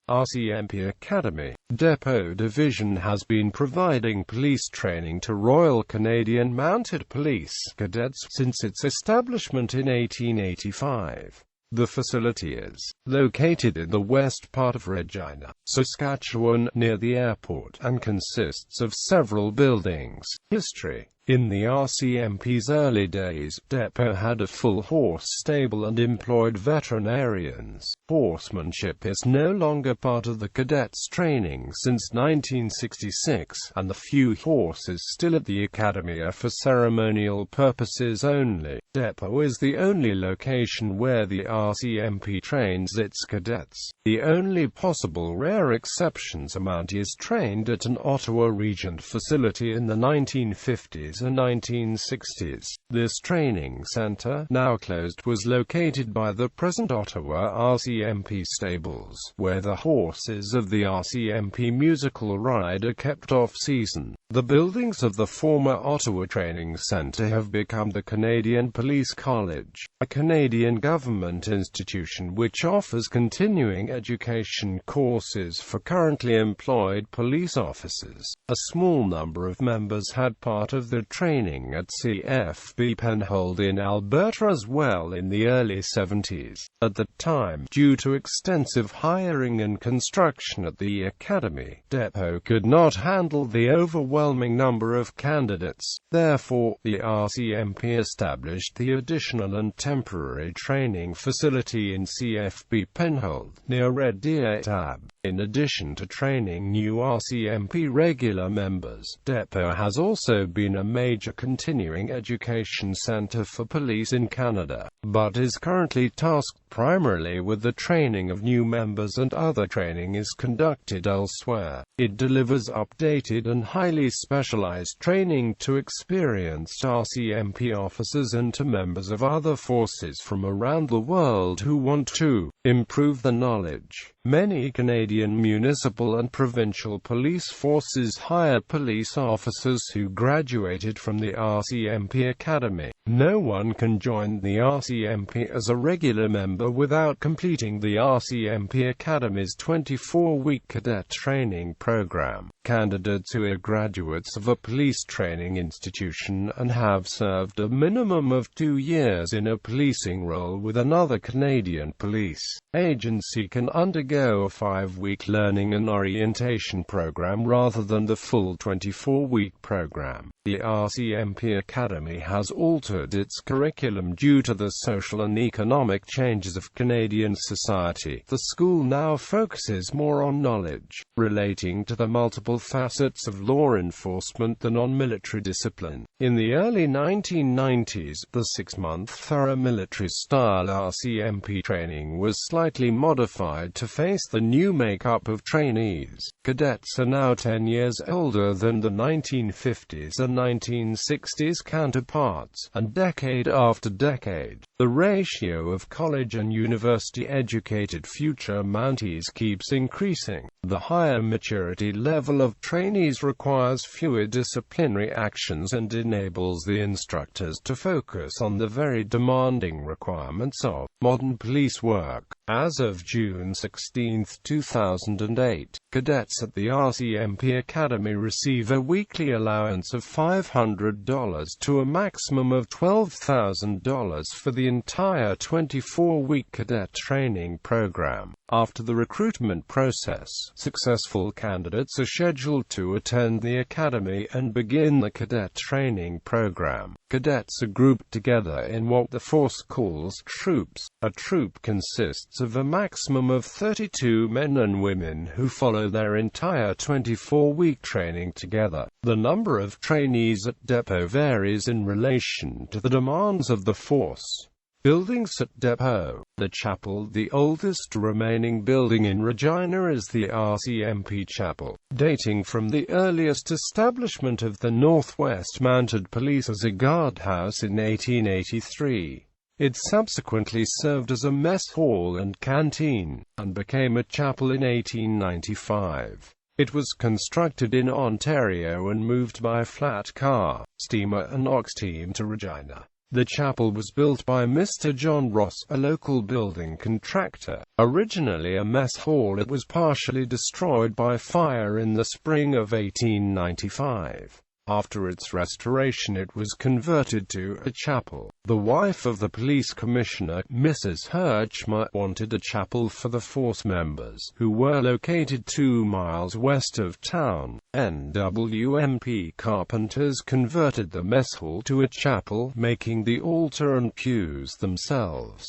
RCMP Academy. Depot Division has been providing police training to Royal Canadian Mounted Police cadets since its establishment in 1885. The facility is located in the west part of Regina, Saskatchewan, near the airport, and consists of several buildings. History. In the RCMP's early days, Depot had a full horse stable and employed veterinarians. Horsemanship is no longer part of the cadets' training since 1966, and the few horses still at the academy are for ceremonial purposes only. Depot is the only location where the RCMP trains its cadets. The only possible rare exceptions are Mounties trained at an Ottawa Regent facility in the 1950s and 1960s. This training centre, now closed, was located by the present Ottawa RCMP stables, where the horses of the RCMP musical ride are kept off-season. The buildings of the former Ottawa Training Centre have become the Canadian Police College, a Canadian government institution which offers continuing education courses for currently employed police officers. A small number of members had part of the training at CFB Penhold in Alberta as well in the early 70s. At the time, due to extensive hiring and construction at the academy, Depot could not handle the overwhelming number of candidates. Therefore, the RCMP established the additional and temporary training facility in CFB Penhold, near Red Deer Tab. In addition to training new RCMP regular members, Depot has also been a major continuing education centre for police in Canada, but is currently tasked primarily with the training of new members, and other training is conducted elsewhere. It delivers updated and highly specialized training to experienced RCMP officers and to members of other forces from around the world who want to improve their knowledge. Many Canadian municipal and provincial police forces hire police officers who graduated from the RCMP Academy. No one can join the RCMP as a regular member without completing the RCMP Academy's 24-week cadet training program. Candidates who are graduates of a police training institution and have served a minimum of 2 years in a policing role with another Canadian police agency can undergo a 5-week learning and orientation program rather than the full 24-week program. The RCMP Academy has altered its curriculum due to the social and economic changes of Canadian society. The school now focuses more on knowledge relating to the multiple facets of law enforcement than on military discipline. In the early 1990s, the 6-month thorough military-style RCMP training was slightly modified to face the new makeup of trainees. Cadets are now 10 years older than the 1950s and 1960s counterparts, and decade after decade, the ratio of college and university-educated future Mounties keeps increasing. The higher maturity level of trainees requires fewer disciplinary actions and enables the instructors to focus on the very demanding requirements of modern police work. As of June 16, 2008, cadets at the RCMP Academy receive a weekly allowance of $500 to a maximum of $12,000 for the entire 24-week cadet training program. After the recruitment process, successful candidates are scheduled to attend the academy and begin the cadet training program. Cadets are grouped together in what the force calls troops. A troop consists of a maximum of 32 men and women who follow their entire 24-week training together. The number of trainees at Depot varies in relation to the demands of the force. Buildings at Depot. The chapel, the oldest remaining building in Regina, is the Rcmp Chapel, dating from the earliest establishment of the Northwest Mounted Police as a guardhouse in 1883. It subsequently served as a mess hall and canteen, and became a chapel in 1895. It was constructed in Ontario and moved by flat car, steamer and ox team to Regina. The chapel was built by Mr. John Ross, a local building contractor. Originally a mess hall, it was partially destroyed by fire in the spring of 1895. After its restoration it was converted to a chapel. The wife of the police commissioner, Mrs. Rcmp, wanted a chapel for the force members, who were located 2 miles west of town. Rcmp carpenters converted the mess hall to a chapel, making the altar and pews themselves.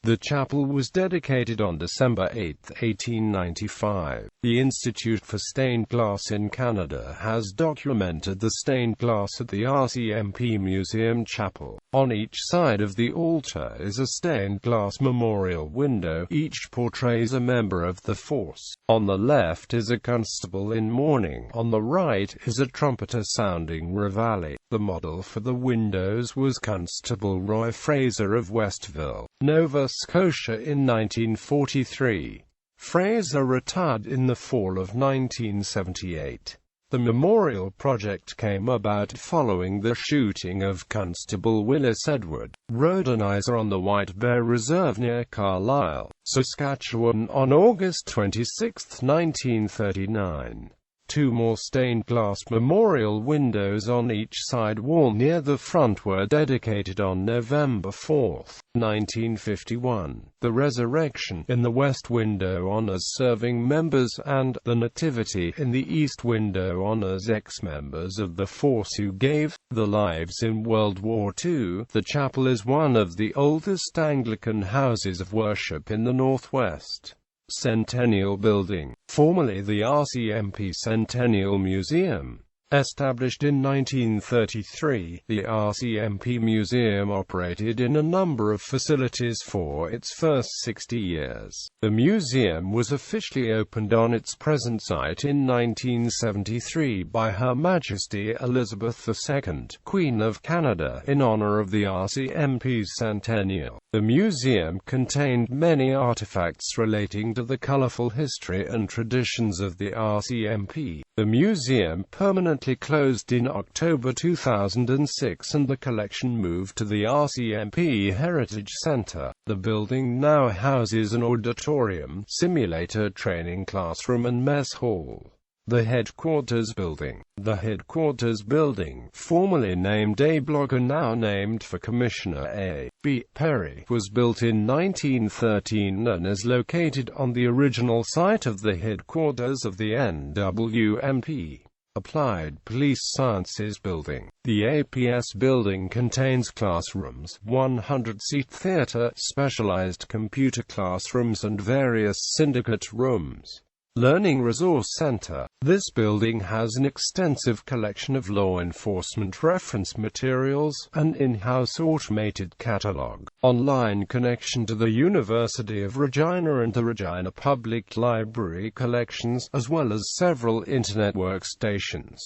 The chapel was dedicated on December 8, 1895. The Institute for Stained Glass in Canada has documented the stained glass at the RCMP Museum Chapel. On each side of the altar is a stained glass memorial window. Each portrays a member of the force. On the left is a constable in mourning. On the right is a trumpeter sounding reveille. The model for the windows was Constable Roy Fraser of Westville, Nova Scotia in 1943. Fraser retired in the fall of 1978. The memorial project came about following the shooting of Constable Willis Edward, roadorganizer on the White Bear Reserve near Carlisle, Saskatchewan on August 26, 1939. 2 more stained glass memorial windows on each side wall near the front were dedicated on November 4, 1951. The Resurrection in the west window honors serving members, and the Nativity in the east window honors ex-members of the force who gave their lives in World War II. The chapel is one of the oldest Anglican houses of worship in the Northwest. Centennial Building, formerly the RCMP Centennial Museum. Established in 1933, the RCMP Museum operated in a number of facilities for its first 60 years. The museum was officially opened on its present site in 1973 by Her Majesty Elizabeth II, Queen of Canada, in honor of the RCMP centennial. The museum contained many artifacts relating to the colorful history and traditions of the RCMP. The museum permanently closed in October 2006 and the collection moved to the RCMP Heritage Center. The building now houses an auditorium, simulator training classroom and mess hall. The Headquarters Building. The Headquarters Building, formerly named A Block and now named for Commissioner A. B. Perry, was built in 1913 and is located on the original site of the headquarters of the NWMP. Applied Police Sciences Building. The APS building contains classrooms, 100-seat theater, specialized computer classrooms and various syndicate rooms. Learning Resource Center. This building has an extensive collection of law enforcement reference materials, an in-house automated catalog, online connection to the University of Regina and the Regina Public Library collections, as well as several internet workstations.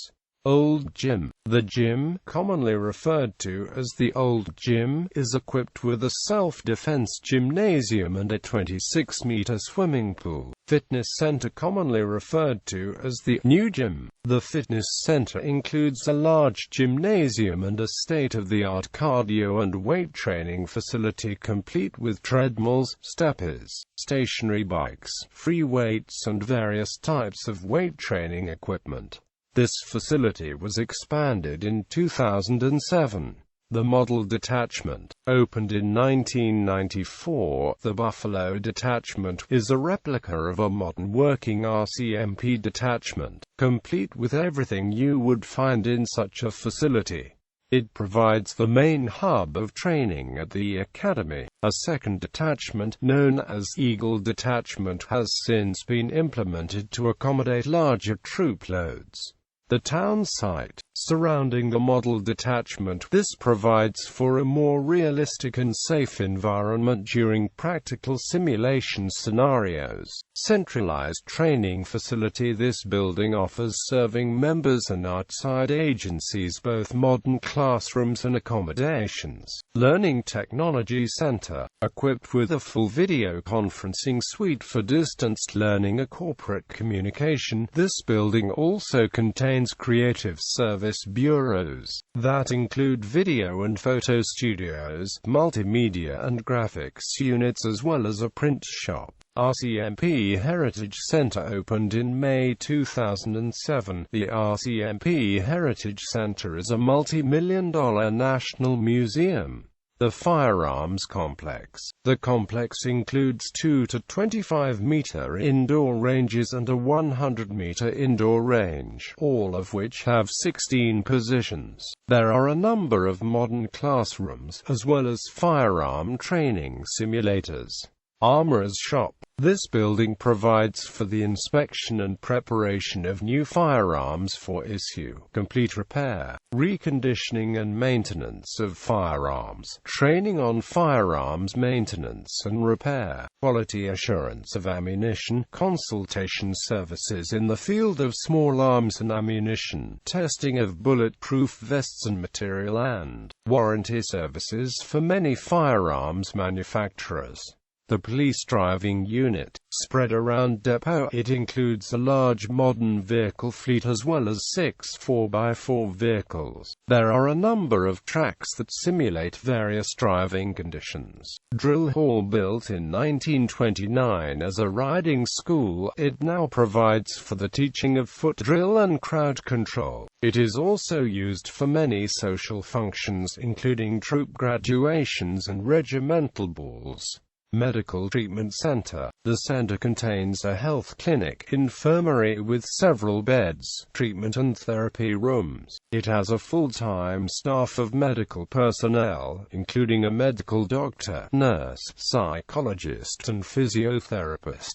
Old Gym. The gym, commonly referred to as the Old Gym, is equipped with a self-defense gymnasium and a 26-meter swimming pool. Fitness Center, commonly referred to as the New Gym. The fitness center includes a large gymnasium and a state-of-the-art cardio and weight training facility complete with treadmills, steppers, stationary bikes, free weights and various types of weight training equipment. This facility was expanded in 2007. The Model Detachment, opened in 1994, the Buffalo Detachment, is a replica of a modern working RCMP detachment, complete with everything you would find in such a facility. It provides the main hub of training at the Academy. A second detachment, known as Eagle Detachment, has since been implemented to accommodate larger troop loads. The town site surrounding the model detachment. This provides for a more realistic and safe environment during practical simulation scenarios. Centralized training facility. This building offers serving members and outside agencies both modern classrooms and accommodations. Learning Technology Center, equipped with a full video conferencing suite for distance learning and corporate communication. This building also contains contains creative service bureaus that include video and photo studios, multimedia and graphics units, as well as a print shop. RCMP Heritage Center opened in May 2007. The RCMP Heritage Center is a multi-million-dollar national museum. The Firearms Complex. The complex includes 2 to 25-meter indoor ranges and a 100-meter indoor range, all of which have 16 positions. There are a number of modern classrooms, as well as firearm training simulators. Armorer's Shop. This building provides for the inspection and preparation of new firearms for issue, complete repair, reconditioning and maintenance of firearms, training on firearms maintenance and repair, quality assurance of ammunition, consultation services in the field of small arms and ammunition, testing of bulletproof vests and material, and warranty services for many firearms manufacturers. The police driving unit, spread around depot. It includes a large modern vehicle fleet as well as 6 4x4 vehicles. There are a number of tracks that simulate various driving conditions. Drill Hall. Built in 1929 as a riding school, it now provides for the teaching of foot drill and crowd control. It is also used for many social functions, including troop graduations and regimental balls. Medical Treatment Center. The center contains a health clinic, infirmary with several beds, treatment and therapy rooms. It has a full-time staff of medical personnel, including a medical doctor, nurse, psychologist and physiotherapist.